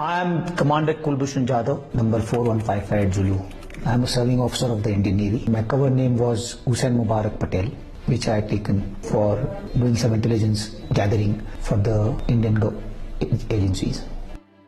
I am Commander Kulbhushan Jadhav, number 4155 Zulu. I am a serving officer of the Indian Navy. My cover name was Hussain Mubarak Patel, which I had taken for doing some intelligence gathering for the Indian agencies.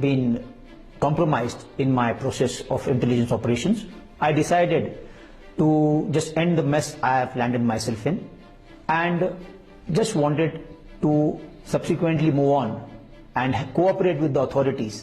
been compromised in my process of intelligence operations, I decided to just end the mess I have landed myself in and just wanted to subsequently move on and cooperate with the authorities.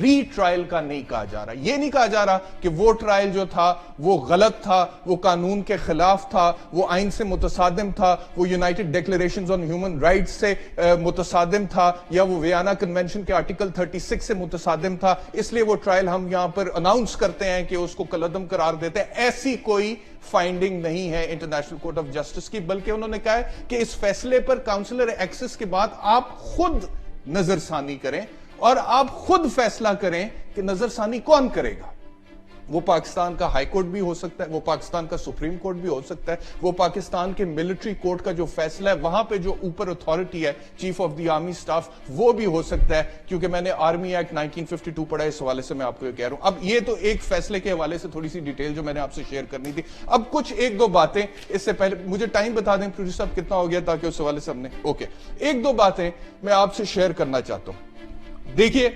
Retrial کا نہیں کہا جا رہا. یہ نہیں کہا جا رہا کہ وہ ٹرائل جو تھا وہ غلط تھا, وہ قانون کے خلاف تھا, وہ آئین سے متصادم تھا, وہ United declarations on human rights سے متصادم تھا, یا وہ ویانا کنونشن کے آرٹیکل 36 سے متصادم تھا, اس لیے وہ ٹرائل ہم یہاں پر اناؤنس کرتے ہیں کہ اس کو کالعدم قرار دیتے ہیں. ایسی کوئی فائنڈنگ نہیں ہے انٹرنیشنل کورٹ آف جسٹس کی, بلکہ انہوں نے کہا ہے کہ اس فیصلے پر کاؤنسلر ایکسس کے بعد آپ خود نظر ثانی کریں اور آپ خود فیصلہ کریں کہ نظر ثانی کون کرے گا. وہ پاکستان کا ہائی کورٹ بھی ہو سکتا ہے, وہ پاکستان کا سپریم کورٹ بھی ہو سکتا ہے, وہ پاکستان کے ملٹری کورٹ کا جو فیصلہ ہے وہاں پہ جو اوپر اتھارٹی ہے chief of the army staff, وہ بھی ہو سکتا ہے, کیونکہ میں نے آرمی ایکٹ 1952 پڑھا ہے, اس حوالے سے میں آپ کو یہ کہہ رہا ہوں. اب یہ تو ایک فیصلے کے حوالے سے تھوڑی سی ڈیٹیل جو میں نے آپ سے شیئر کرنی تھی. اب کچھ ایک دو باتیں اس سے پہلے, مجھے ٹائم بتا دیں پروڈیوسر صاحب کتنا ہو گیا تاکہ اس حوالے سے ہم نے اوکے ایک دو باتیں میں آپ سے شیئر کرنا چاہتا ہوں. دیکھیے,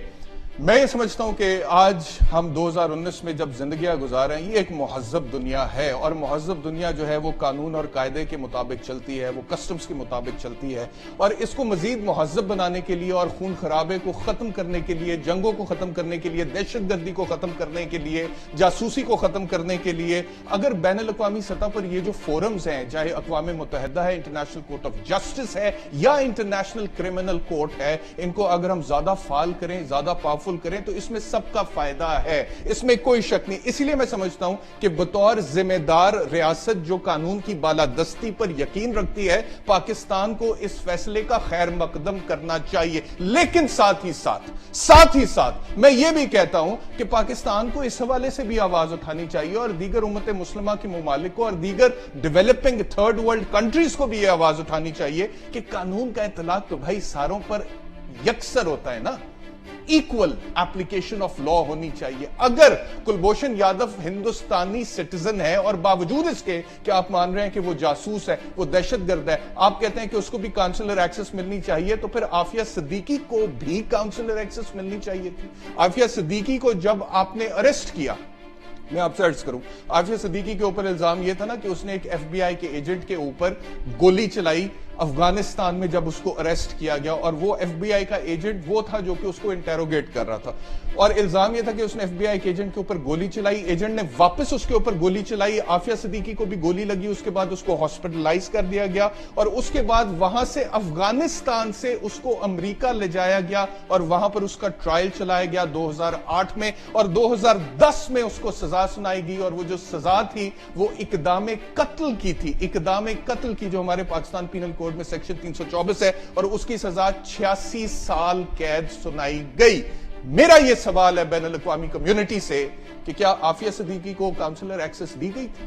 میں یہ سمجھتا ہوں کہ آج ہم 2019 میں جب زندگیاں گزار رہے ہیں, یہ ایک مہذب دنیا ہے, اور مہذب دنیا جو ہے وہ قانون اور قاعدے کے مطابق چلتی ہے, وہ کسٹمز کے مطابق چلتی ہے, اور اس کو مزید مہذب بنانے کے لیے اور خون خرابے کو ختم کرنے کے لیے, جنگوں کو ختم کرنے کے لیے, دہشت گردی کو ختم کرنے کے لیے, جاسوسی کو ختم کرنے کے لیے, اگر بین الاقوامی سطح پر یہ جو فورمز ہیں, چاہے اقوام متحدہ ہے, انٹرنیشنل کورٹ آف جسٹس ہے, یا انٹرنیشنل کرمنل کورٹ ہے, ان کو اگر ہم زیادہ فعال کریں, زیادہ پاورفل کریں, تو اس میں سب کا فائدہ ہے, اس میں کوئی شک نہیں. اسی لیے میں سمجھتا ہوں کہ بطور ذمہ دار ریاست جو قانون کی بالادستی پر یقین رکھتی ہے, پاکستان کو اس فیصلے کا خیر مقدم کرنا چاہیے. لیکن ساتھ ہی ساتھ میں یہ بھی کہتا ہوں کہ پاکستان کو اس حوالے سے بھی آواز اٹھانی چاہیے, اور دیگر امت مسلمہ کے ممالک کو اور دیگر ڈیولپنگ تھرڈ ورلڈ کنٹریز کو بھی یہ آواز اٹھانی چاہیے کہ قانون کا اطلاق تو بھائی ساروں پر یکسر ہوتا ہے نا, ایکول اپلیکیشن آف لا ہونی چاہیے. اگر کلبھوشن یادو ہندوستانی سٹیزن ہے, اور باوجود اس کے کہ آپ مان رہے ہیں کہ وہ جاسوس ہے, وہ دہشت گرد ہے, آپ کہتے ہیں کہ اس کو بھی کاؤنسلر ایکسس ملنی چاہیے, تو پھر عافیہ صدیقی کو بھی کاؤنسلر ایکسس ملنی چاہیے تھی. عافیہ صدیقی کو جب آپ نے اریسٹ کیا, میں آپ سے عرض کروں, عافیہ صدیقی کے اوپر الزام یہ تھا نا کہ اس نے ایک ایف بی آئی کے ایجنٹ کے اوپر گولی چلائی افغانستان میں جب اس کو اریسٹ کیا گیا, اور وہ ایف بی آئی کا ایجنٹ وہ تھا جو کہ اس کو انٹیروگیٹ کر رہا تھا, اور الزام یہ تھا کہ اس نے ایف بی آئی کے ایجنٹ کے اوپر گولی چلائی, ایجنٹ نے واپس اس کے اوپر گولی چلائی, عافیہ صدیقی کو بھی گولی لگی, اس کے بعد اس کو ہاسپٹلائز کر دیا گیا, اور اس کے بعد وہاں سے افغانستان سے اس کو امریکہ لے جایا گیا, اور وہاں پر اس کا ٹرائل چلایا گیا 2008 میں, اور 2010 میں اس کو سزا سنائی گئی, اور وہ جو سزا تھی وہ اقدام قتل کی تھی, اقدام قتل کی, جو ہمارے پاکستان پینل کوڈ میں سیکشن 324 ہے, اور اس کی سزا 86 سال قید سنائی گئی. میرا یہ سوال ہے بین الاقوامی کمیونٹی سے کہ کیا عافیہ صدیقی کو کاؤنسلر ایکسس دی گئی تھی؟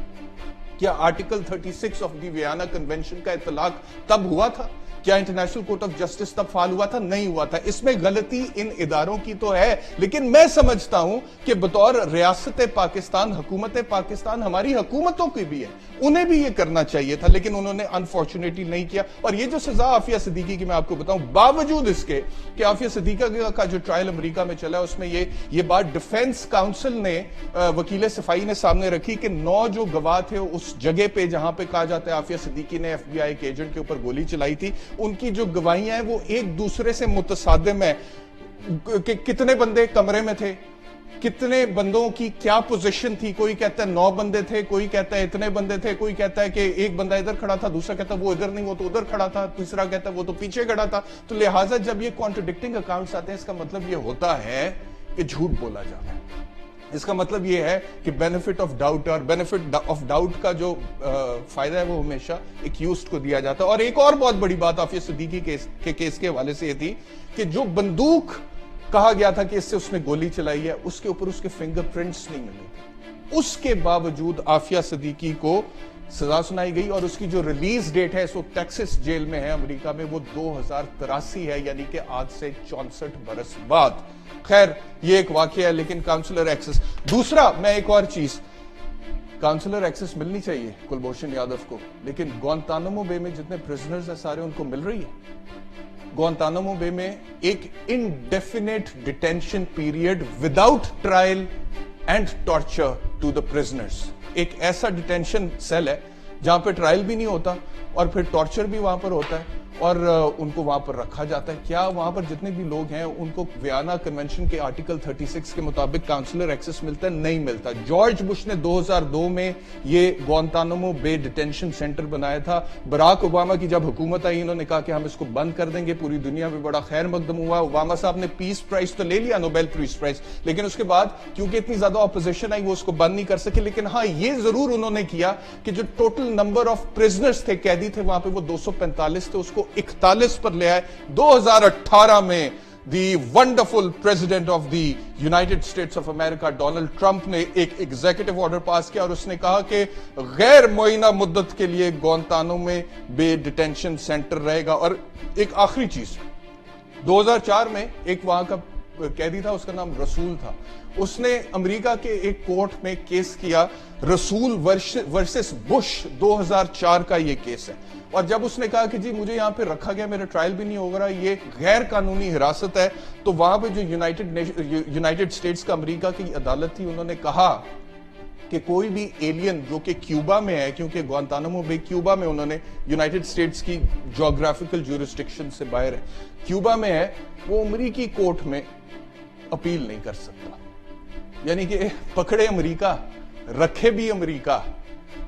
کیا article 36 of the Vienna convention کا اطلاق تب ہوا تھا؟ کیا انٹرنیشنل کورٹ آف جسٹس تب فعال ہوا تھا؟ نہیں ہوا تھا. اس میں غلطی ان اداروں کی تو ہے, لیکن میں سمجھتا ہوں کہ بطور ریاست پاکستان, حکومت پاکستان, ہماری حکومتوں کی بھی ہے, انہیں بھی یہ کرنا چاہیے تھا, لیکن انہوں نے انفارچونیٹلی نہیں کیا. اور یہ جو سزا عافیہ صدیقی کی میں آپ کو بتاؤں, باوجود اس کے کہ عافیہ صدیقی کا جو ٹرائل امریکہ میں چلا, اس میں یہ بات ڈیفنس کاؤنسل نے, وکیل صفائی نے سامنے رکھی کہ 9 جو گواہ تھے اس جگہ پہ جہاں پہ کہا جاتا ہے عافیہ صدیقی نے ایف بی آئی کے ایجنٹ کے اوپر گولی چلائی تھی, ان کی جو گواہیاں ہیں وہ ایک دوسرے سے متصادم ہیں. کہ کتنے بندے کمرے میں تھے, کتنے بندوں کی کیا پوزیشن تھی, کوئی کہتا ہے 9 بندے تھے, کوئی کہتا ہے اتنے بندے تھے, کوئی کہتا ہے کہ ایک بندہ ادھر کھڑا تھا, دوسرا کہتا ہے وہ ادھر نہیں, وہ تو ادھر کھڑا تھا, تیسرا کہتا ہے وہ تو پیچھے کھڑا تھا. تو لہٰذا جب یہ کانٹرڈکٹنگ اکاؤنٹس آتے ہیں, اس کا مطلب یہ ہوتا ہے کہ جھوٹ بولا جا رہا ہے. اس کا مطلب یہ ہے کہ بینیفٹ آف ڈاؤٹ, اور بینیفٹ آف ڈاؤٹ کا جو فائدہ ہے وہ ہمیشہ ایکیوزڈ کو دیا جاتا ہے. اور ایک اور بہت بڑی بات عافیہ صدیقی کے کیس کے حوالے سے یہ تھی کہ جو بندوق کہا گیا تھا کہ اس سے اس نے گولی چلائی ہے, اس کے اوپر اس کے فنگر پرنٹس نہیں ملے تھے. اس کے باوجود عافیہ صدیقی کو سزا سنائی گئی, اور اس کی جو ریلیز ڈیٹ ہے اس وقت ٹیکسس جیل میں ہے امریکہ میں, وہ 2083 ہے, یعنی کہ آج سے 64 برس بعد. خیر یہ ایک واقعہ ہے, لیکن کاؤنسلر ایکسس. دوسرا, میں ایک اور چیز, کاؤنسلر ایکسس ملنی چاہیے کلبھوشن یادو کو, لیکن گوانتانامو بے میں جتنے پرزنرز ہیں سارے ان کو مل رہی ہے. گوانتانامو بے میں ایک indefinite detention period without trial and torture to the prisoners. ایک ایسا ڈیٹینشن سیل ہے جہاں پہ ٹرائل بھی نہیں ہوتا اور پھر ٹارچر بھی وہاں پر ہوتا ہے, اور ان کو وہاں پر رکھا جاتا ہے. کیا وہاں پر جتنے بھی لوگ ہیں ان کو ویانا کنونشن کے آرٹیکل 36 کے مطابق کاؤنسلر ایکسس ملتا ہے؟ نہیں ملتا. جارج بش نے 2002 میں یہ گوانتانامو بے ڈیٹینشن سینٹر بنایا تھا. براک اوباما کی جب حکومت آئی انہوں نے کہا کہ ہم اس کو بند کر دیں گے. پوری دنیا میں بڑا خیر مقدم ہوا. اوباما صاحب نے پیس پرائز تو لے لیا, نوبیل پیس پرائز, لیکن اس کے بعد کیونکہ اتنی زیادہ اپوزیشن آئی وہ اس کو بند نہیں کر سکے. لیکن ہاں یہ ضرور انہوں نے کیا کہ جو ٹوٹل نمبر آف پرزنرز تھے, قیدی تھے وہاں پہ, وہ 245 تھے, اس کو 41 پر لے آئے. 2018 میں the wonderful president of the United States of America Donald Trump نے ایک ایگزیکٹو آرڈر پاس کیا اور اس نے کہا کہ غیر معینہ مدت کے لیے گوانتانامو میں بے ڈیٹینشن سینٹر رہے گا. اور ایک آخری چیز, 2004 میں ایک وہاں کا قیدی تھا, اس کا نام رسول تھا. اس نے امریکہ کے ایک کورٹ میں کیس کیا, رسول ورسس بش 2004 کا یہ کیس ہے. اور جب اس نے کہا کہ جی مجھے یہاں پہ رکھا گیا, میرا ٹرائل بھی نہیں ہو رہا, یہ غیر قانونی حراست ہے, تو وہاں پہ جو یونائٹڈ اسٹیٹس کا امریکہ کی عدالت تھی, انہوں نے کہا کہ کوئی بھی ایلین جو کہ کیوبا میں ہے, کیونکہ گوانتانامو بے کیوبا میں انہوں نے یونائٹڈ اسٹیٹس کی جغرافیکل جورسڈکشن سے باہر ہے, کیوبا میں ہے, وہ امریکی کورٹ میں اپیل نہیں کر سکتا. یعنی کہ پکڑے امریکہ, رکھے بھی امریکہ,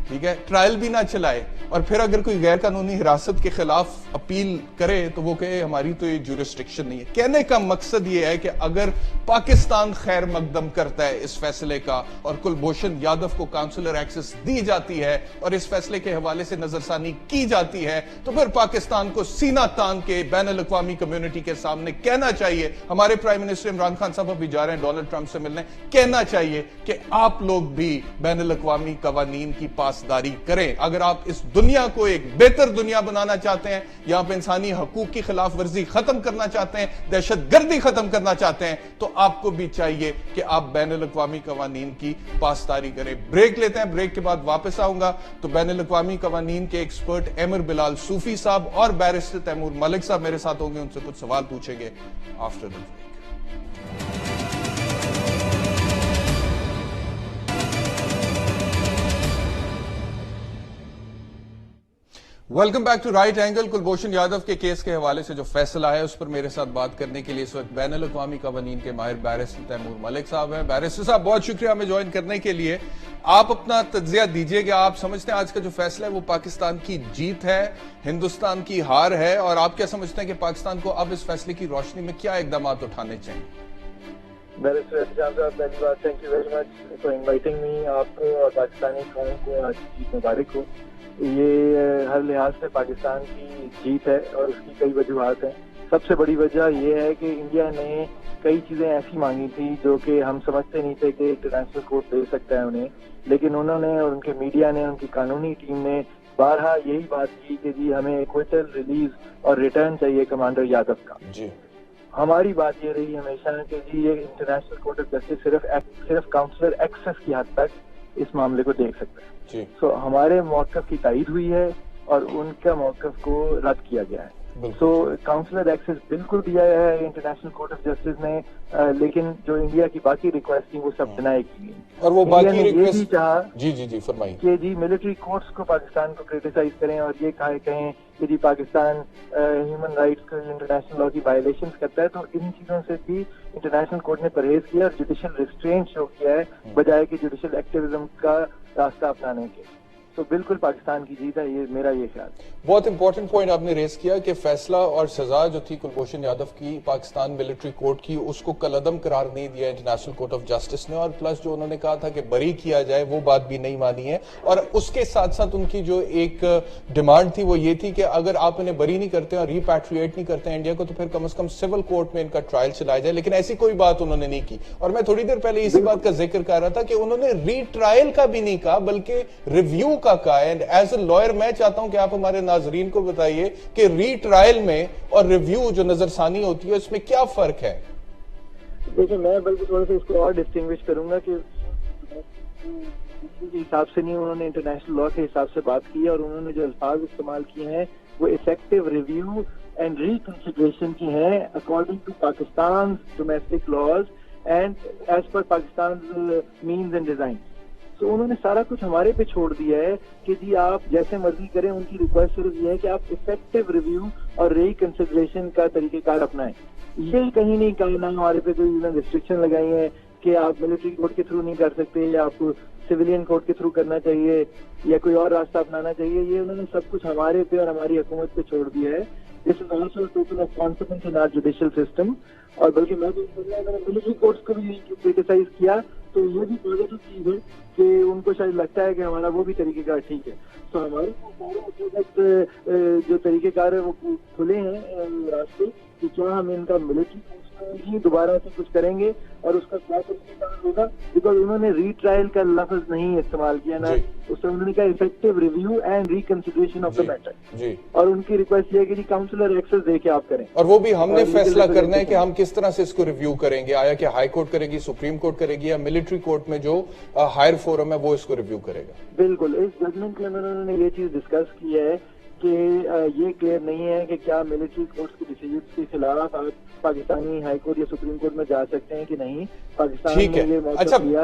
ٹھیک ہے, ٹرائل بھی نہ چلائے, اور پھر اگر کوئی غیر قانونی حراست کے خلاف اپیل کرے تو وہ کہے ہماری تو یہ جورسڈکشن نہیں ہے. کہنے کا مقصد یہ ہے کہ اگر پاکستان خیر مقدم کرتا ہے اس فیصلے کا اور کلبھوشن یادو کو کاؤنسلر ایکسس دی جاتی ہے اور اس فیصلے کے حوالے سے نظر ثانی کی جاتی ہے, تو پھر پاکستان کو سینہ تان کے بین الاقوامی کمیونٹی کے سامنے کہنا چاہیے, ہمارے پرائم منسٹر عمران خان صاحب ابھی جا رہے ہیں ڈونلڈ ٹرمپ سے ملنے, کہنا چاہیے کہ آپ لوگ بھی بین الاقوامی قوانین کی پاسداری کریں. اگر آپ اس دنیا کو ایک بہتر دنیا بنانا چاہتے ہیں, یہاں پہ انسانی حقوق کی خلاف ورزی ختم کرنا چاہتے ہیں, دہشت گردی ختم کرنا چاہتے ہیں, تو آپ کو بھی چاہیے کہ آپ بین الاقوامی قوانین کی پاسداری کریں. بریک لیتے ہیں, بریک کے بعد واپس آؤں گا تو بین الاقوامی قوانین کے ایکسپرٹ احمر بلال صوفی صاحب اور بیرسٹر تیمور ملک صاحب میرے ساتھ ہوں گے, ان سے کچھ سوال پوچھیں گے after the break. Welcome back to Right Angle. Kulbhushan Yadav کے کیس کے حوالے سے جو فیصلہ ہے اس پر میرے ساتھ بات کرنے کے لیے اس وقت بین الاقوامی قوانین کے ماہر بیرسٹر تیمور ملک صاحب ہیں. بیرسٹر صاحب بہت شکریہ ہمیں جوائن کرنے کے لیے. آپ اپنا تجزیہ دیجئے کہ آپ سمجھتے ہیں آج کا جو فیصلہ ہے وہ پاکستان کی جیت ہے, ہندوستان کی ہار ہے, اور آپ کیا سمجھتے ہیں کہ پاکستان کو اب اس فیصلے کی روشنی میں کیا اقدامات اٹھانے چاہیے؟ بیرسٹر احتجاج صاحب, پہلی بات thank you very much for inviting me. آپ کو اور پاکستانی قوم کو آج کی جیت مبارک ہو. یہ ہر لحاظ سے پاکستان کی جیت ہے اور اس کی کئی وجوہات ہیں. سب سے بڑی وجہ یہ ہے کہ انڈیا نے کئی چیزیں ایسی مانگی تھی جو کہ ہم سمجھتے نہیں تھے کہ انٹرنیشنل کورٹ دے سکتا ہے انہیں, لیکن انہوں نے اور ان کے میڈیا نے, ان کی قانونی ٹیم نے بارہا یہی بات کی کہ جی ہمیں ایکویٹل ریلیز اور ریٹرن چاہیے کمانڈر یادو کا. جی ہماری بات یہ رہی ہمیشہ کہ جی یہ انٹرنیشنل کورٹ آف جسٹس صرف کاؤنسلر ایکسس کی حد تک اس معاملے کو دیکھ سکتا ہے. سو ہمارے موقف کی تائید ہوئی ہے اور ان کا موقف کو رد کیا گیا ہے. سو کاؤنسلر ایکسس بالکل دیا ہے انٹرنیشنل کورٹ آف جسٹس نے, لیکن جو انڈیا کی باقی ریکویسٹ تھی وہ سب ڈینائی کی گئی. اور وہ باقی یہ بھی چاہا جی فرمائیے کہ جی ملٹری کورٹس کو پاکستان کو کریٹیسائز کریں اور یہ کہیں کہ جی Pakistan human rights international law کی وائلیشنز کرتا ہے. تو ان چیزوں سے بھی انٹرنیشنل کورٹ نے پرہیز کیا اور جوڈیشل ریسٹرینٹ شو کیا ہے بجائے کہ جوڈیشل ایکٹیویزم کا راستہ اپنانے کے. تو بالکل پاکستان کی جیت ہے, یہ میرا یہ خیال. بہت امپورٹنٹ پوائنٹ آپ نے ریز کیا کہ فیصلہ اور سزا جو تھی کلبھوشن یادو کی پاکستان ملٹری کورٹ کی, اس کو کالعدم قرار نہیں دیا انٹرنیشنل کورٹ آف جسٹس نے, اور پلس جو انہوں نے کہا تھا کہ بری کیا جائے وہ بات بھی نہیں مانی ہے. اور اس کے ساتھ ساتھ ان کی جو ایک ڈیمانڈ تھی وہ یہ تھی کہ اگر آپ انہیں بری نہیں کرتے اور ریپیٹریٹ نہیں کرتے انڈیا کو, تو پھر کم از کم سول کورٹ میں ان کا ٹرائل چلایا جائے. لیکن ایسی کوئی بات انہوں نے نہیں کی. اور میں تھوڑی دیر پہلے اسی بات کا ذکر کر رہا تھا کہ انہوں نے ری ٹرائل کا بھی نہیں کہا بلکہ ریویو کا کہا. اینڈ ایز اے لائر میں چاہتا ہوں کہ آپ ہمارے ناظرین کو بتائیے کہ ری ٹرائل میں اور ریویو جو نظر ثانی ہوتی ہے اس میں کیا فرق ہے؟ دیکھیں میں بلکہ تھوڑا سا اس کو اور ڈسٹنگوش کروں گا کہ حساب سے نہیں, انہوں نے انٹرنیشنل لا کے حساب سے بات کی ہے اور انہوں نے جو الفاظ استعمال کیے ہیں وہ افیکٹو ریویو اینڈ ریکنسیڈریشن کی ہیں according to Pakistan domestic laws and as per Pakistan means and design. تو انہوں نے سارا کچھ ہمارے پہ چھوڑ دیا ہے کہ جی آپ جیسے مرضی کریں. ان کی ریکویسٹ صرف یہ ہے کہ آپ افیکٹو ریویو اور ریکنسیڈریشن کا طریقہ کار اپنائیں. یہ کہیں نہیں کہا نہ ہمارے پہ کوئی ریسٹرکشن لگائی ہیں کہ آپ ملٹری کورٹ کے تھرو نہیں کر سکتے یا آپ کو سویلین کورٹ کے تھرو کرنا چاہیے یا کوئی اور راستہ اپنانا چاہیے. یہ انہوں نے سب کچھ ہمارے پہ اور ہماری حکومت پہ چھوڑ دیا ہے. This is also total of confidence in our judicial system. اور بلکہ میں بھی ملٹری کورٹس کو بھی کرٹیسائز کیا تو یہ بھی پازیٹو چیز ہے کہ ان کو شاید لگتا ہے کہ ہمارا وہ بھی طریقہ کار ٹھیک ہے. تو ہمارے جو طریقہ کار ہے وہ کھلے ہیں راستے کہ کیا ہم ان کا ملٹری کورٹس ہی دوبارہ سے کچھ کریں گے اور اس کا کیا طریقہ کار ہوگا. بیکاز انہوں نے ری ٹرائل کا لفظ نہیں استعمال کیا نا, اس سے انہوں نے کہا effective review and ریکنسیڈریشن of the matter. اور ان کی ریکویسٹ یہ ہے کہ جی کاؤنسلر ایکسس دے کے آپ کریں. اور وہ بھی ہم نے فیصلہ کرنا ہے کہ ہم کس طرح سے اس کو ریویو کریں گے. آیا کہ ہائی کورٹ کرے گی, سپریم کورٹ کرے گی, یا ملٹری کورٹ میں جو ہائر فورم ہے وہ اس کو ریویو کرے گا. بالکل. اس ججمنٹ میں انہوں نے یہ چیز ڈسکس کی ہے کہ یہ کلیئر نہیں ہے کہ کیا ملٹری کورٹس کے ڈیسیژنز کے خلاف آپ پاکستانی ہائی کورٹ یا سپریم کورٹ میں جا سکتے ہیں کہ نہیں. پاکستان نے یہ موقع دیا.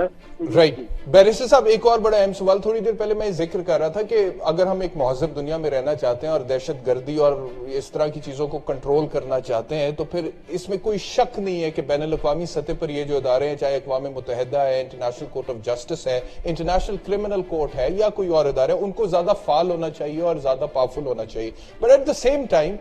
رائٹ. بیرسٹر صاحب ایک اور بڑا اہم سوال, تھوڑی دیر پہلے میں ذکر کر رہا تھا کہ اگر ہم ایک مہذب دنیا میں رہنا چاہتے ہیں اور دہشت گردی اور اس طرح کی چیزوں کو کنٹرول کرنا چاہتے ہیں تو پھر اس میں کوئی شک نہیں ہے کہ بین الاقوامی سطح پر یہ جو ادارے ہیں, چاہے اقوام متحدہ ہے, انٹرنیشنل کورٹ آف جسٹس ہے, انٹرنیشنل کرمنل کورٹ ہے, یا کوئی اور ادارے, ان کو زیادہ فعال ہونا چاہیے اور زیادہ پاورفل ہونا چاہیے. But at the same time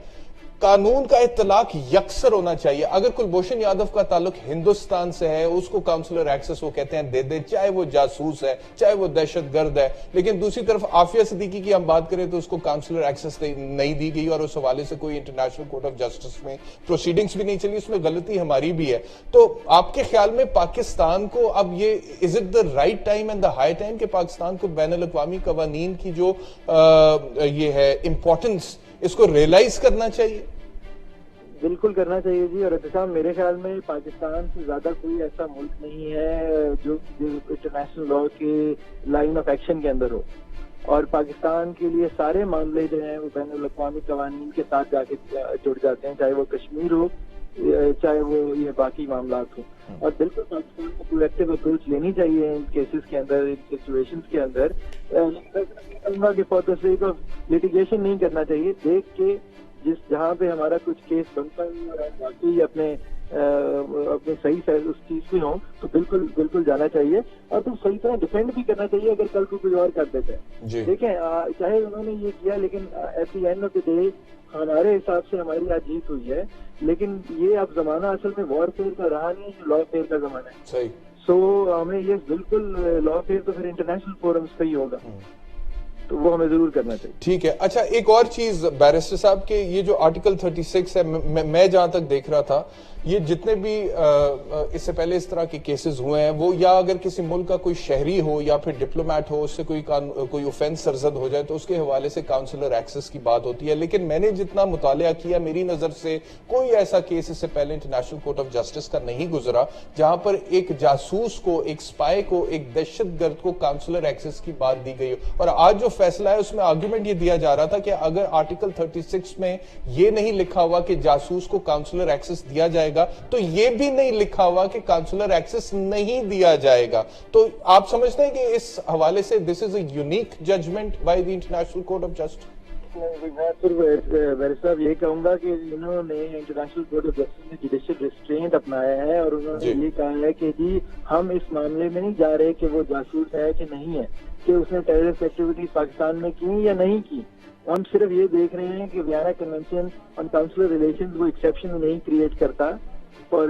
قانون کا اطلاق یکسر ہونا چاہیے. اگر کلبھوشن یادو کا تعلق ہندوستان سے ہے, اس کو کاؤنسلر ایکسس وہ کہتے ہیں دے دے, چاہے وہ جاسوس ہے, چاہے وہ دہشت گرد ہے. لیکن دوسری طرف عافیہ صدیقی کی ہم بات کریں تو اس کو کاؤنسلر ایکسس نہیں دی گئی اور اس حوالے سے کوئی انٹرنیشنل کورٹ آف جسٹس میں پروسیڈنگز بھی نہیں چلی. اس میں غلطی ہماری بھی ہے. تو آپ کے خیال میں پاکستان کو اب یہ is it the right time and the high time کہ پاکستان کو بین الاقوامی قوانین کی جو یہ ہے امپورٹنس, اس کو ریئلائز کرنا چاہیے؟ بالکل کرنا چاہیے جی. اور احتسام میرے خیال میں پاکستان سے زیادہ کوئی ایسا ملک نہیں ہے جو انٹرنیشنل لا کے لائن آف ایکشن کے اندر ہو. اور پاکستان کے لیے سارے معاملے جو ہیں وہ بین الاقوامی قوانین کے ساتھ جا کے جڑ جاتے ہیں, چاہے وہ کشمیر ہو چاہے وہ یہ باقی معاملات ہوں. اور بالکل پاکستان کو پرویکٹیو اپروچ لینی چاہیے ان کیسز کے اندر, ان سچویشنز کے اندر. For the sake of litigation نہیں کرنا چاہیے. دیکھ کے جہاں پہ ہمارا کچھ کیس بنتا ہے اور باقی اپنے صحیح اس چیز پہ ہوں تو بالکل جانا چاہیے. اور پھر صحیح طرح ڈیفینڈ بھی کرنا چاہیے اگر کل کو کوئی اور کر دیتا ہے. دیکھیں چاہے انہوں نے یہ کیا لیکن at the end of the day ہمارے حساب سے ہماری آج جیت ہوئی ہے. لیکن یہ اب زمانہ اصل میں وار فیئر کا رہا نہیں ہے, یہ لا فیئر کا زمانہ ہے. صحیح. سو ہمیں یہ بالکل لا فیئر تو پھر انٹرنیشنل فورمز پہ ہی ہوگا, تو وہ ہمیں ضرور کرنا چاہیے. ٹھیک ہے. اچھا ایک اور چیز بیرسٹر صاحب کہ یہ جو آرٹیکل 36 ہے, میں جہاں تک دیکھ رہا تھا یہ جتنے بھی اس سے پہلے اس طرح کے کیسز ہوئے ہیں وہ یا اگر کسی ملک کا کوئی شہری ہو یا پھر ڈپلومیٹ ہو, اس سے کوئی اوفینس سرزد ہو جائے تو اس کے حوالے سے کاؤنسلر ایکسس کی بات ہوتی ہے. لیکن میں نے جتنا مطالعہ کیا میری نظر سے کوئی ایسا کیس اس سے پہلے انٹرنیشنل کورٹ آف جسٹس کا نہیں گزرا جہاں پر ایک جاسوس کو, ایک اسپائی کو, ایک دہشت گرد کو کاؤنسلر ایکسس کی بات دی گئی ہو. اور آج جو فیصلہ ہے اس میں آرگومنٹ یہ دیا جا رہا تھا کہ اگر آرٹیکل 36 میں یہ نہیں لکھا ہوا کہ جاسوس کو کاؤنسلر ایکسس دیا جائے گا تو یہ بھی نہیں لکھا ہوا کہ کاؤنسلر ایکسس نہیں دیا جائے گا. تو آپ سمجھتے ہیں کہ اس حوالے سے this is a unique judgment by the International Court of Justice? میں صرف صاحب یہ کہوں گا کہ انہوں نے انٹرنیشنل کورٹ آف جسٹس میں جوڈیشل ریسٹرینٹ اپنایا ہے اور انہوں نے یہ کہا ہے کہ جی ہم اس معاملے میں نہیں جا رہے کہ وہ جاسوس ہے کہ نہیں ہے, کہ اس نے ٹیررسٹ ایکٹیویٹیز پاکستان میں کی یا نہیں کی. ہم صرف یہ دیکھ رہے ہیں کہ Vienna convention on counsellor relations وہ ایکسیپشن نہیں کریٹ کرتا for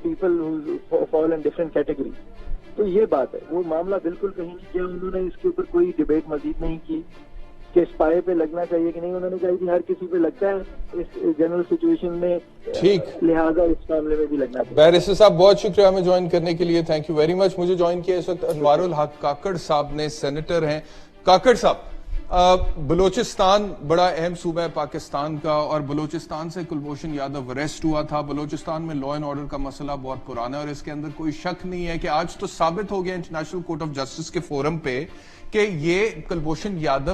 people who fall in different category. تو یہ بات ہے, وہ معاملہ بالکل کہیں نہیں کیا. انہوں نے اس کے اوپر کوئی ڈبیٹ مزید نہیں کی کہ اسپائی پہ لگنا چاہیے کہ نہیں. انہوں نے کہا کہ ہر کسی پہ لگتا ہے اس جنرل سچویشن میں, لہٰذا اس معاملے میں بھی لگنا چاہیے. بیرسٹر صاحب بہت شکریہ ہمیں جوائن کرنے کے لیے, تھینک یو ویری مچ. مجھے جوائن کیا اس وقت انوار الحق کاکڑ صاحب نے, سینیٹر ہیں. کاکڑ صاحب, بلوچستان بڑا اہم صوبہ ہے پاکستان کا اور بلوچستان سے کلبھوشن یادو اریسٹ ہوا تھا. بلوچستان میں لا اینڈ آرڈر کا مسئلہ بہت پرانا ہے اور اس کے اندر کوئی شک نہیں ہے کہ آج تو ثابت ہو گیا انٹرنیشنل کورٹ آف جسٹس کے فورم پہ کہ یہ کلبھوشن یادو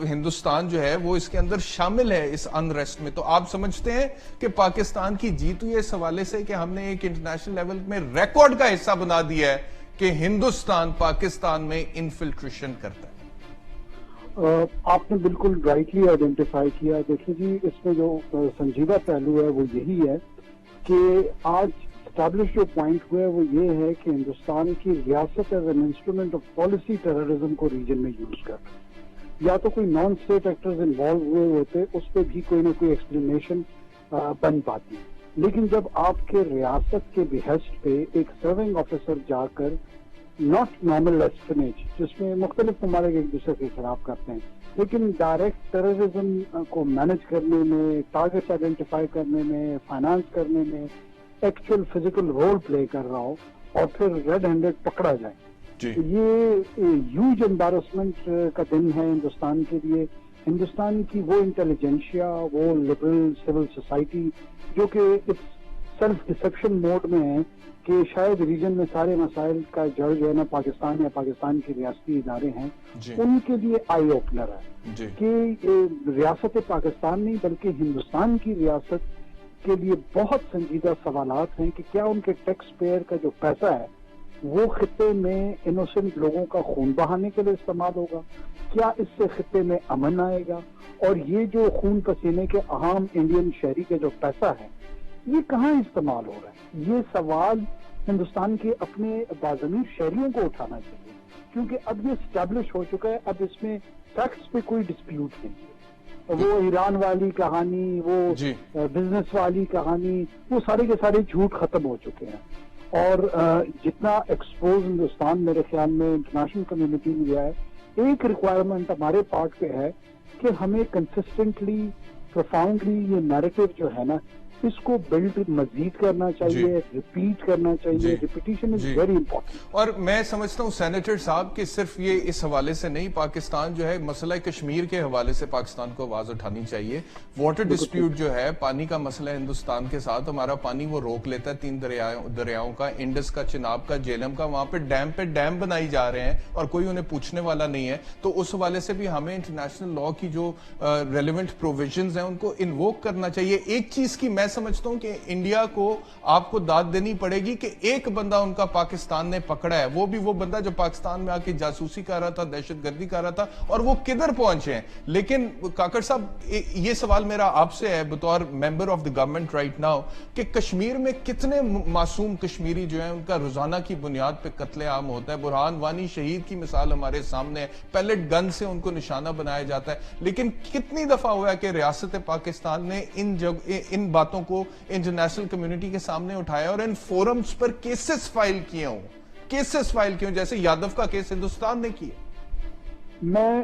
ہندوستان جو ہے وہ اس کے اندر شامل ہے اس انریسٹ میں. تو آپ سمجھتے ہیں کہ پاکستان کی جیت ہوئی ہے اس حوالے سے کہ ہم نے ایک انٹرنیشنل لیول میں ریکارڈ کا حصہ بنا دیا ہے کہ ہندوستان پاکستان میں انفلٹریشن کرتا ہے؟ آپ نے بالکل رائٹلی آئیڈینٹیفائی کیا. دیکھیں جی, اس میں جو سنجیدہ پہلو ہے وہ یہی ہے کہ آج اسٹیبلش جو پوائنٹ ہوا ہے وہ یہ ہے کہ ہندوستان کی ریاست as an instrument of policy terrorism کو ریجن میں یوز کر رہا ہے. یا تو کوئی نان اسٹیٹ ایکٹرز انوالو ہوئے ہوتے, اس پہ بھی کوئی نہ کوئی ایکسپلینیشن بن پاتی. لیکن جب آپ کے ریاست کے بہشت پہ ایک سرونگ آفیسر جا کر ناٹ نارمل اسپنیج, جس میں مختلف ممالک ایک دوسرے کے خلاف کرتے ہیں, لیکن ڈائریکٹ ٹیررزم کو مینج کرنے میں, ٹارگیٹ آئیڈینٹیفائی کرنے میں, فائنانس کرنے میں ایکچوئل فزیکل رول پلے کر رہا ہو اور پھر ریڈ ہینڈڈ پکڑا جائے, یہ ہیوج امبیرسمنٹ کا دن ہے ہندوستان کے لیے. ہندوستان کی وہ انٹیلیجنشیا, وہ لبرل سول سوسائٹی جو کہ سیلف ڈسپشن موڈ میں ہے کہ شاید ریجن میں سارے مسائل کا جڑ جو ہے نا پاکستان یا پاکستان کے ریاستی ادارے ہیں, ان کے لیے آئی اوپنر ہے کہ ریاست پاکستان نہیں بلکہ ہندوستان کی ریاست کے لیے بہت سنجیدہ سوالات ہیں کہ کیا ان کے ٹیکس پیئر کا جو پیسہ ہے وہ خطے میں انوسنٹ لوگوں کا خون بہانے کے لیے استعمال ہوگا, کیا اس سے خطے میں امن آئے گا, اور یہ جو خون پسینے کے عام انڈین شہری کا جو پیسہ ہے یہ کہاں استعمال ہو رہا ہے. یہ سوال ہندوستان کے اپنے باضمیر شہریوں کو اٹھانا چاہیے, کیونکہ اب یہ اسٹیبلش ہو چکا ہے, اب اس میں ٹیکس پہ کوئی ڈسپیوٹ نہیں ہے. وہ ایران والی کہانی, وہ بزنس والی کہانی, وہ سارے کے سارے جھوٹ ختم ہو چکے ہیں. اور جتنا ایکسپوز ہندوستان میرے خیال میں انٹرنیشنل کمیونٹی میں گیا ہے, ایک ریکوائرمنٹ ہمارے پارٹ پہ ہے کہ ہمیں کنسسٹنٹلی پروفاؤنڈلی یہ نیریٹو جو ہے نا اس کو بلڈ مزید کرنا چاہیے, ریپیٹ کرنا چاہیے. Repetition is very important. اور میں سمجھتا ہوں سینیٹر صاحب کہ صرف یہ اس حوالے سے نہیں, پاکستان جو ہے مسئلہ کشمیر کے حوالے سے پاکستان کو آواز اٹھانی چاہیے. واٹر ڈسپیوٹ جو ہے, پانی کا مسئلہ ہندوستان کے ساتھ, ہمارا پانی وہ روک لیتا ہے 3 دریاؤں کا, انڈس کا, چناب کا, جیلم کا, وہاں پہ ڈیم بنائی جا رہے ہیں اور کوئی انہیں پوچھنے والا نہیں ہے. تو اس حوالے سے بھی ہمیں انٹرنیشنل لا کی جو ریلیونٹ پروویژنز ہیں ان کو انووک کرنا چاہیے. ایک چیز کی میں سمجھتا ہوں کہ انڈیا کو آپ کو داد دینی پڑے گی کہ ایک بندہ ان کا پاکستان نے پکڑا ہے, وہ بھی وہ بندہ جو پاکستان میں آ کے جاسوسی کر رہا تھا, دہشت گردی کر رہا تھا, اور وہ کدھر پہنچے ہیں. لیکن کاکڑ صاحب یہ سوال میرا آپ سے ہے بطور member of the government right now کہ کشمیر میں کتنے معصوم کشمیری جو ہیں ان کا روزانہ کی بنیاد پہ قتل عام ہوتا ہے. برہان وانی شہید کی مثال ہمارے سامنے ہے, پیلٹ گن سے ان کو نشانہ بنایا جاتا ہے. لیکن کتنی دفعہ ہوا ہے کہ ریاست پاکستان نے ان باتوں کو انٹرنیشنل کمیونٹی کے سامنے اٹھایا اور ان فورمز پر کیسز فائل کیے ہوں, جیسے یادو کا کیس ہندوستان نے کیا. میں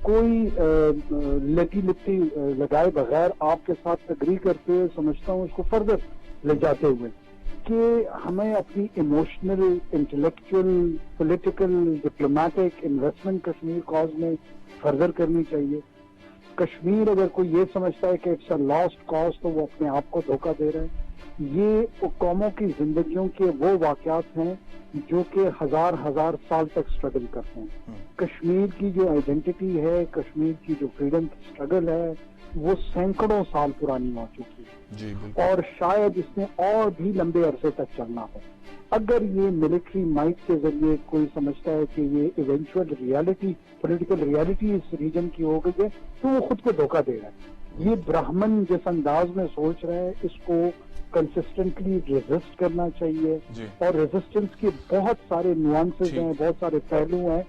کوئی لٹی لپٹی لگائے بغیر آپ کے ساتھ اگری کرتے ہوئے سمجھتا ہوں اس کو فردر لے جاتے ہوئے کہ ہمیں اپنی emotional, intellectual, political, diplomatic investment Kashmir cause میں فردر کرنی چاہیے. کشمیر اگر کوئی یہ سمجھتا ہے کہ اٹس اے لاسٹ کاز تو وہ اپنے آپ کو دھوکہ دے رہے ہیں. یہ قوموں کی زندگیوں کے وہ واقعات ہیں جو کہ ہزار سال تک اسٹرگل کرتے ہیں. کشمیر کی جو آئیڈینٹی ہے, کشمیر کی جو فریڈم کی اسٹرگل ہے, وہ سینکڑوں سال پرانی ہو چکی ہے اور شاید اس میں اور بھی لمبے عرصے تک چلنا ہے. اگر یہ ملٹری مائٹ کے ذریعے کوئی سمجھتا ہے کہ یہ ایونچوئل ریالٹی, پولیٹیکل ریالٹی اس ریجن کی ہو گئی ہے تو وہ خود کو دھوکہ دے رہا ہے. یہ برہمن جس انداز میں سوچ رہے ہیں اس کو کنسسٹنٹلی ریزسٹ کرنا چاہیے. اور ریزسٹنس کے بہت سارے نیوانسز ہیں, بہت سارے پہلو ہیں,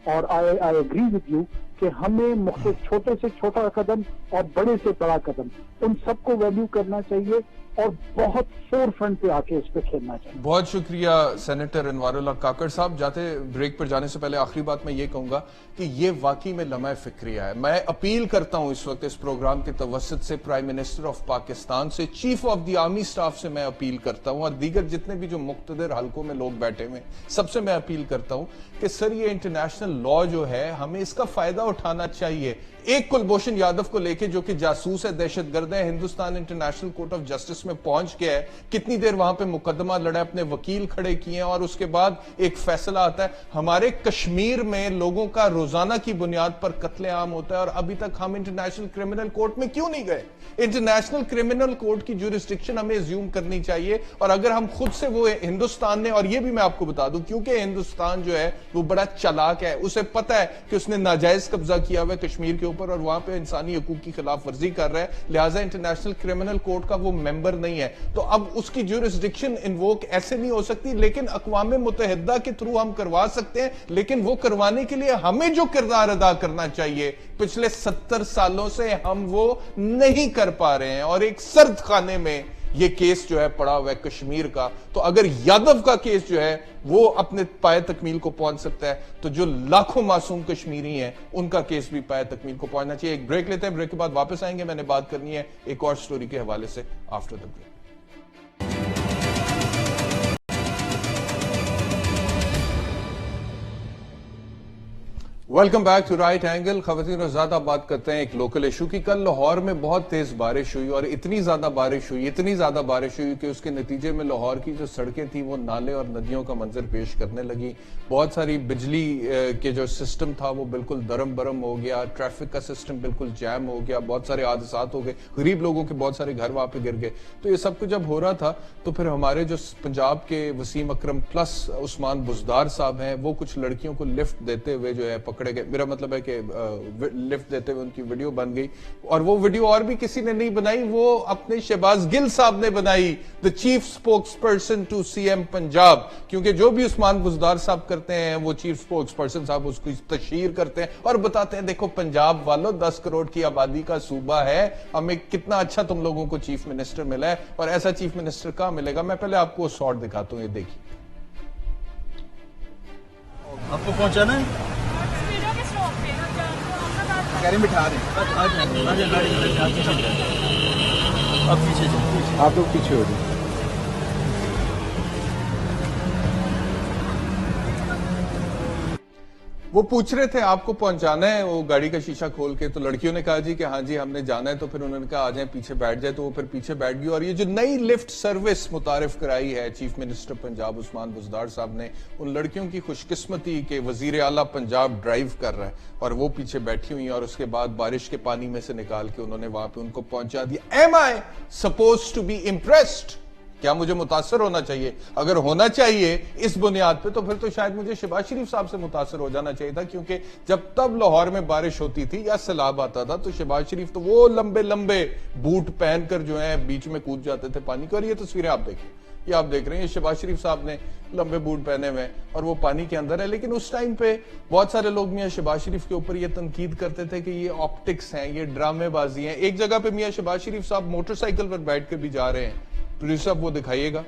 اور آئی اگری ود یو کہ ہمیں مختلف چھوٹے سے چھوٹا قدم اور بڑے سے بڑا قدم ان سب کو ویلیو کرنا چاہیے اور بہت فور فرنٹ پہ آ کے اس پہ کھیلنا چاہیے. بہت شکریہ سینیٹر انوار اللہ کاکڑ صاحب. جاتے بریک پر جانے سے پہلے آخری بات میں یہ کہوں گا کہ یہ واقعی میں لمحہ فکریہ ہے. میں اپیل کرتا ہوں اس وقت اس پروگرام کے توسط سے پرائم منسٹر آف پاکستان سے, chief of the army staff سے میں اپیل کرتا ہوں, اور دیگر جتنے بھی جو مقتدر حلقوں میں لوگ بیٹھے ہوئے سب سے میں اپیل کرتا ہوں کہ سر یہ انٹرنیشنل لا جو ہے ہمیں اس کا فائدہ اٹھانا چاہیے. ایک کلبھوشن یادو کو لے کے جو کہ جاسوس ہے, دہشت گرد ہے, Hindustan international Court of Justice میں پہنچ گیا ہے, کتنی دیر وہاں پہ مقدمہ لڑا ہے, اپنے وکیل کھڑے کیے ہیں, اور اس کے بعد ایک فیصلہ آتا ہے. ہمارے کشمیر میں لوگوں کا روزانہ کی بنیاد پر قتل عام ہوتا ہے, اور ابھی تک ہم انٹرنیشنل کرمنل کورٹ میں کیوں نہیں گئے؟ انٹرنیشنل کرمنل کورٹ کی جورسڈکشن ہمیں زیوم کرنی چاہیے, اور اگر ہم خود سے, وہ ہندوستان نے, اور یہ بھی میں آپ کو بتا دوں کیونکہ ہندوستان جو ہے وہ بڑا چالاک ہے, اسے پتا ہے کہ اس نے ناجائز قبضہ کیا ہوا ہے کشمیر کے اوپر اور وہاں پہ انسانی حقوق کی خلاف ورزی کر رہا ہے, لہٰذا انٹرنیشنل کرمنل کورٹ کا وہ ممبر نہیں ہے, تو اب اس کی جورسڈکشن انووک ایسے نہیں ہو سکتی, لیکن اقوام متحدہ کے تھرو ہم کروا سکتے ہیں. لیکن وہ کروانے کے لیے ہمیں جو کردار ادا کرنا چاہیے پچھلے 70 سالوں سے ہم وہ نہیں کر پا رہے ہیں, اور ایک سرد خانے میں یہ کیس جو ہے پڑا ہوا ہے کشمیر کا. تو اگر یادو کا کیس جو ہے وہ اپنے پائے تکمیل کو پہنچ سکتا ہے, تو جو لاکھوں معصوم کشمیری ہیں ان کا کیس بھی پائے تکمیل کو پہنچنا چاہیے. ایک بریک لیتے ہیں, بریک کے بعد واپس آئیں گے. میں نے بات کرنی ہے ایک اور سٹوری کے حوالے سے after the break. Welcome back to Right Angle. خواتین اور زیادہ بات کرتے ہیں ایک لوکل ایشو کی. کل لاہور میں بہت تیز بارش ہوئی, اور اتنی زیادہ بارش ہوئی کہ اس کے نتیجے میں لاہور کی جو سڑکیں تھیں وہ نالے اور ندیوں کا منظر پیش کرنے لگی. بہت ساری بجلی کے جو سسٹم تھا وہ بالکل درم برم ہو گیا, ٹریفک کا سسٹم بالکل جیم ہو گیا, بہت سارے حادثات ہو گئے, غریب لوگوں کے بہت سارے گھر وہاں پہ گر گئے. تو یہ سب کچھ جب ہو رہا تھا تو پھر ہمارے جو پنجاب کے وسیم اکرم پلس عثمان بزدار صاحب ہیں, وہ کچھ لڑکیوں کو لفٹ دیتے ہوئے جو ہے پکڑے گئے. میرا مطلب ہے کہ لفٹ دیتے ہوئے ان کی ویڈیو بن گئی, اور وہ ویڈیو اور بھی کسی نے نہیں بنائی, وہ اپنے شہباز گل صاحب نے بنائی, the chief spokesperson to CM Punjab. کیونکہ جو بھی عثمان بزدار صاحب کرتے ہیں وہ چیف سپوکس پرسن صاحب اس کو تشہیر کرتے ہیں اور بتاتے ہیں دیکھو پنجاب والوں 10 کروڑ کی آبادی کا صوبہ ہے, ہمیں کتنا اچھا تم لوگوں کو چیف منسٹر ملا ہے, اور ایسا چیف منسٹر کہاں ملے گا. میں پہلے آپ کو شارٹ دکھاتا ہوں, یہ دیکھیے. آپ کو پہنچانا ہے, گاڑی بٹھا رہے ہیں, آپ پیچھے جائیں, آپ لوگ پیچھے ہو جائیں. وہ پوچھ رہے تھے آپ کو پہنچانا ہے, وہ گاڑی کا شیشہ کھول کے, تو لڑکیوں نے کہا جی کہ ہاں جی ہم نے جانا ہے, تو پھر انہوں نے کہا آ جائیں پیچھے بیٹھ جائے, تو وہ پھر پیچھے بیٹھ گئی. اور یہ جو نئی لفٹ سروس متعارف کرائی ہے چیف منسٹر پنجاب عثمان بزدار صاحب نے, ان لڑکیوں کی خوش قسمتی کہ وزیر اعلیٰ پنجاب ڈرائیو کر رہا ہے اور وہ پیچھے بیٹھی ہوئی ہیں, اور اس کے بعد بارش کے پانی میں سے نکال کے انہوں نے وہاں پہ ان کو پہنچا دیا. Am I supposed to be impressed? کیا مجھے متاثر ہونا چاہیے؟ اگر ہونا چاہیے اس بنیاد پہ تو پھر تو شاید مجھے شہباز شریف صاحب سے متاثر ہو جانا چاہیے تھا, کیونکہ جب تب لاہور میں بارش ہوتی تھی یا سیلاب آتا تھا تو شہباز شریف تو وہ لمبے لمبے بوٹ پہن کر جو ہے بیچ میں کود جاتے تھے پانی کے. اور یہ تصویریں آپ دیکھیں, یہ آپ دیکھ رہے ہیں, یہ شہباز شریف صاحب نے لمبے بوٹ پہنے ہوئے اور وہ پانی کے اندر ہے. لیکن اس ٹائم پہ بہت سارے لوگ میاں شہباز شریف کے اوپر یہ تنقید کرتے تھے کہ یہ آپٹکس ہیں, یہ ڈرامے بازی ہیں. ایک جگہ پہ میاں شہباز شریف صاحب موٹر سائیکل پر بیٹھ کے بھی جا رہے ہیں. پروڈیوسر صاحب وہ دکھائیے گا,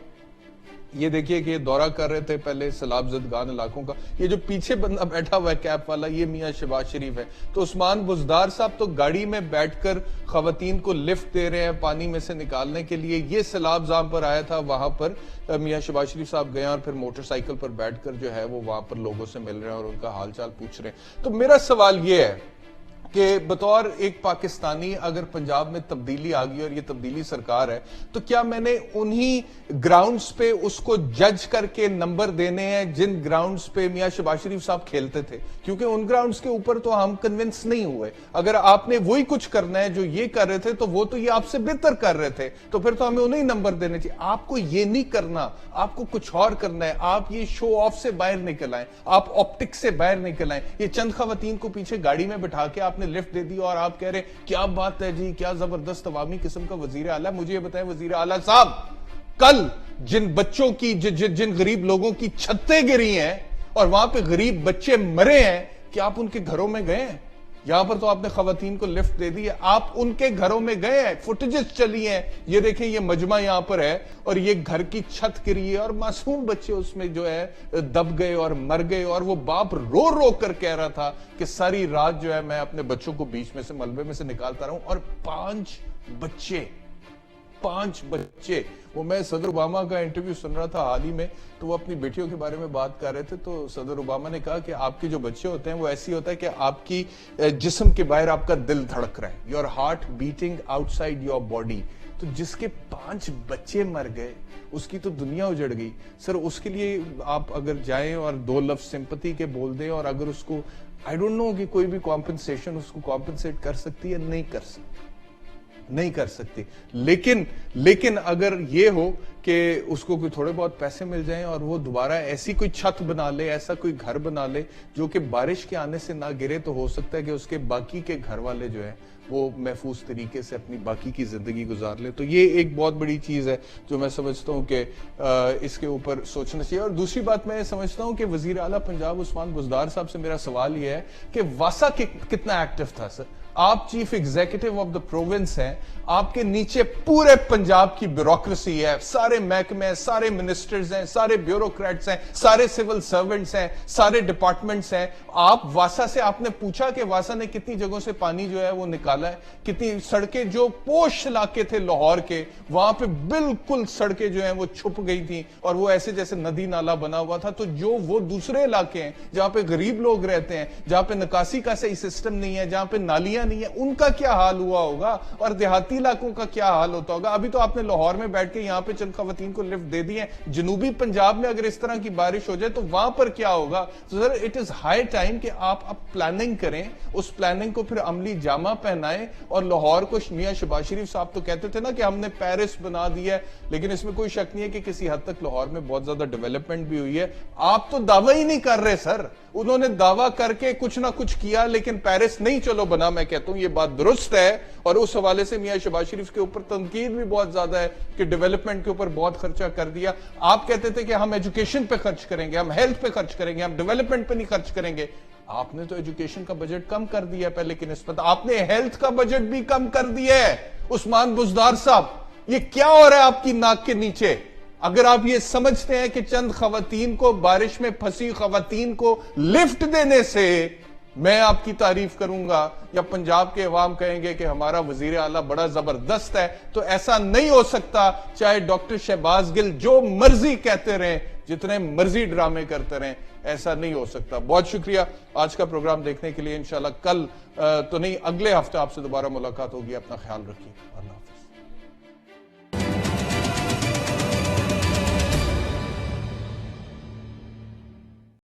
یہ دیکھیے کہ یہ دورہ کر رہے تھے پہلے سیلاب زدگان علاقوں کا. یہ جو پیچھے بندہ بیٹھا ہوا ہے کیپ والا, یہ میاں شہباز شریف ہے. تو عثمان بزدار صاحب تو گاڑی میں بیٹھ کر خواتین کو لفٹ دے رہے ہیں پانی میں سے نکالنے کے لیے. یہ سیلاب جہاں پر آیا تھا وہاں پر میاں شہباز شریف صاحب گئے اور پھر موٹر سائیکل پر بیٹھ کر جو ہے وہ وہاں پر لوگوں سے مل رہے ہیں اور ان کا حال چال پوچھ رہے ہیں. تو میرا سوال یہ ہے کہ بطور ایک پاکستانی اگر پنجاب میں تبدیلی آ گئی اور یہ تبدیلی سرکار ہے, تو کیا میں نے انہی گراؤنڈز پہ اس کو جج کر کے نمبر دینے ہیں جن گراؤنڈز پہ میاں شہباز شریف صاحب کھیلتے تھے؟ کیونکہ ان گراؤنڈز کے اوپر تو ہم کنونس نہیں ہوئے. اگر آپ نے وہی کچھ کرنا ہے جو یہ کر رہے تھے تو وہ تو یہ آپ سے بہتر کر رہے تھے, تو پھر تو ہمیں انہیں نمبر دینے چاہیے. آپ کو یہ نہیں کرنا, آپ کو کچھ اور کرنا ہے. آپ یہ شو آف سے باہر نکل آئیں, آپ آپٹک سے باہر نکل آئیں. یہ چند خواتین کو پیچھے گاڑی میں بٹھا کے آپ نے لفٹ دے دی اور آپ کہہ رہے کیا بات ہے جی, کیا زبردست عوامی قسم کا وزیر اعلیٰ. مجھے یہ بتائیں وزیر اعلیٰ صاحب, کل جن بچوں کی جن غریب لوگوں کی چھتیں گری ہیں اور وہاں پہ غریب بچے مرے ہیں, کیا آپ ان کے گھروں میں گئے ہیں؟ یہاں پر تو آپ نے خواتین کو لفٹ دے دی ہے, آپ ان کے گھروں میں گئے ہیں؟ فوٹیجز چلی ہیں, یہ دیکھیں یہ مجمع یہاں پر ہے اور یہ گھر کی چھت گری ہے اور معصوم بچے اس میں جو ہے دب گئے اور مر گئے, اور وہ باپ رو رو کر کہہ رہا تھا کہ ساری رات جو ہے میں اپنے بچوں کو بیچ میں سے ملبے میں سے نکالتا رہا ہوں. اور 5 بچے. وہ میں صدر اوباما کا انٹرویو سن رہا تھا حال ہی میں, تو وہ اپنی بیٹیوں کے بارے میں بات کر رہے تھے. تو صدر اوباما نے کہا کہ آپ کے جو بچے ہوتے ہیں وہ ایسی ہوتا ہے کہ آپ کی جسم کے باہر آپ کا دل دھڑک رہا ہے, your heart beating out side your body. تو جس کے 5 بچے مر گئے اس کی تو دنیا اجڑ گئی سر. اس کے لیے آپ اگر جائیں اور 2 لفظ سمپتی کے بول دیں اور اگر اس کو آئی ڈونٹ نو کہ کوئی بھی کمپنسیشن اس کو کمپنسیٹ کر سکتی ہے, نہیں کر سکتی. لیکن اگر یہ ہو کہ اس کو کوئی تھوڑے بہت پیسے مل جائیں اور وہ دوبارہ ایسی کوئی چھت بنا لے, ایسا کوئی گھر بنا لے جو کہ بارش کے آنے سے نہ گرے, تو ہو سکتا ہے کہ اس کے باقی کے گھر والے جو ہیں وہ محفوظ طریقے سے اپنی باقی کی زندگی گزار لے. تو یہ ایک بہت بڑی چیز ہے جو میں سمجھتا ہوں کہ اس کے اوپر سوچنا چاہیے. اور دوسری بات میں سمجھتا ہوں کہ وزیر اعلیٰ پنجاب عثمان بزدار صاحب سے میرا سوال یہ ہے کہ واسا کتنا ایکٹیو تھا سر. آپ chief executive of the province ہیں, آپ کے نیچے پورے پنجاب کی بیوروکریسی ہے, سارے محکمے ہیں, سارے منسٹرز ہیں, سارے بیوروکریٹس ہیں, سارے سول سرونٹس ہیں, سارے ڈپارٹمنٹس ہیں. آپ واسا سے آپ نے پوچھا کہ واسا نے کتنی جگہوں سے پانی جو ہے وہ نکالا ہے, کتنی سڑکیں جو پوش علاقے تھے لاہور کے وہاں پہ بالکل سڑکیں جو ہیں وہ چھپ گئی تھیں اور وہ ایسے جیسے ندی نالا بنا ہوا تھا. تو جو وہ دوسرے علاقے ہیں جہاں پہ غریب لوگ رہتے ہیں, جہاں پہ نکاسی کا صحیح سسٹم نہیں ہے, جہاں پہ نالیاں نہیں ہے, ان کا کیا حال ہوا ہوگا اور دیہاتی علاقوں کا کیا حال ہوتا ہوگا. ابھی تو آپ نے لاہور میں بیٹھ کے یہاں پہ چند خواتین کو لفٹ دے دی ہیں, جنوبی پنجاب میں اگر اس طرح کی بارش ہو جائے تو وہاں پر کیا ہوگا. Sir it is high time کہ آپ اب پلاننگ کریں, اس پلاننگ کو پھر عملی جامہ پہنائیں. اور لاہور کو میاں شہباز شریف صاحب تو کہتے تھے نا کہ ہم نے پیرس بنا دیا ہے, لیکن اس میں کوئی شک نہیں ہے کہ کسی حد تک لاہور میں بہت زیادہ ڈیولپمنٹ بھی ہوئی ہے. آپ تو دعویٰ ہی نہیں کر رہے سر, انہوں نے دعویٰ کر کے کچھ نہ کچھ کیا لیکن پیرس نہیں چلو بنا. میں کہتا ہوں یہ بات درست ہے اور اس حوالے سے میاں شہباز شریف کے اوپر تنقید بھی بہت زیادہ ہے کہ ڈیولپمنٹ کے اوپر بہت خرچہ کر دیا. آپ کہتے تھے کہ ہم ایجوکیشن پہ خرچ کریں گے, ہم ہیلتھ پہ خرچ کریں گے, ہم ڈیولپمنٹ پہ نہیں خرچ کریں گے. آپ نے تو ایجوکیشن کا بجٹ کم کر دیا پہلے کی نسبت, آپ نے ہیلتھ کا بجٹ بھی کم کر دیا ہے. عثمان بزدار صاحب یہ کیا ہو رہا ہے آپ کی ناک کے نیچے؟ اگر آپ یہ سمجھتے ہیں کہ چند خواتین کو, بارش میں پھنسی خواتین کو لفٹ دینے سے میں آپ کی تعریف کروں گا یا پنجاب کے عوام کہیں گے کہ ہمارا وزیر اعلیٰ بڑا زبردست ہے, تو ایسا نہیں ہو سکتا. چاہے ڈاکٹر شہباز گل جو مرضی کہتے رہیں, جتنے مرضی ڈرامے کرتے رہیں, ایسا نہیں ہو سکتا. بہت شکریہ آج کا پروگرام دیکھنے کے لیے. انشاءاللہ کل تو نہیں اگلے ہفتے آپ سے دوبارہ ملاقات ہوگی. اپنا خیال رکھیے. اللہ حافظ.